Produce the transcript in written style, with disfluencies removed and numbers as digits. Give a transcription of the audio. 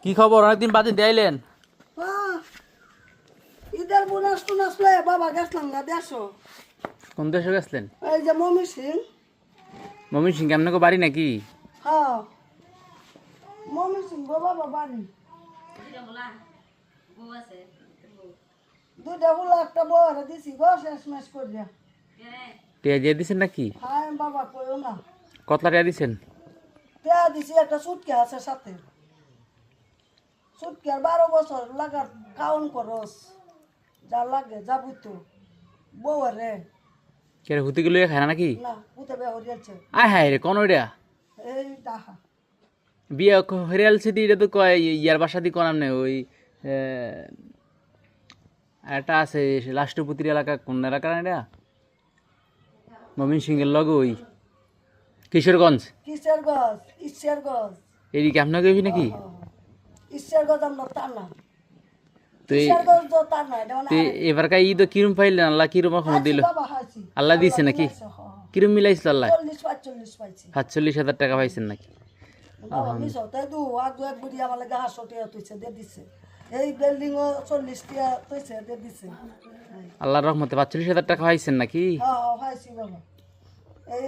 কি খবর? অনেকদিন বাদে দেখাইলেন। ঈদের বোনাস টুনাস লয়ে বাবা গেছিলাম না দেশো। কোন দেশে গেছিলেন? এই যে মমি সিং। মমিন সিং আপনাকে বাড়ি নাকি? হ্যাঁ মমি সিং গো বাবা বাড়ি। দুইটা হুলা একটা বউরে দিছি গো শেষ মেশ করিয়া। টিয়া দিয়ে দিছেন নাকি? হ্যাঁ বাবা কইও না। কতলা টিয়া দিছেন? টিয়া দিছি একটা সুটকে আছে সাথে। সুটকে 12 বছর লাগার কাউন করস। যা লাগে যাবি তো বউরে। কে হুতি গেলে খায় না নাকি? না পুতে বে হরিয়াছে। আয় হায় রে কোন ওইটা এই ডাহা। বিয়ে হরিয়ালছি দি এটা তো কয় ইয়ার বাসা দি কোন আমনে ওই একটা আছে রাষ্ট্রপতির এলাকা কোন এলাকা এটা মমিন সিং এর লগে ওই কিশোরগঞ্জ কিসের গছ ঈশ্বর গছ। এদিকে আপনাকে নাকি? ঈশ্বর গছ আমরা তা না। তো ঈশ্বর গছ তো তা না এটা তো এবার কাই ঈদ কিরম পাইলেন? আল্লাহ কিরম রকম দিল? বাবা হাসি আল্লাহ দিয়েছে নাকি? কিরম মিলাইছিল আল্লাহ? 40-45 পাইছি ৪৭,০০০ টাকা পাইছেন নাকি? বাবা মিস তাই দু আগে এক বুড়ি আমার লাগে 500 টাকা তুইছে দে দিছে। এই বিল্ডিং ও 40 টাকা তুইছে দে দিছে। আল্লাহর রহমতে ৪৫,০০০ টাকা পাইছেন নাকি? হ্যাঁ হাসি বাবা এই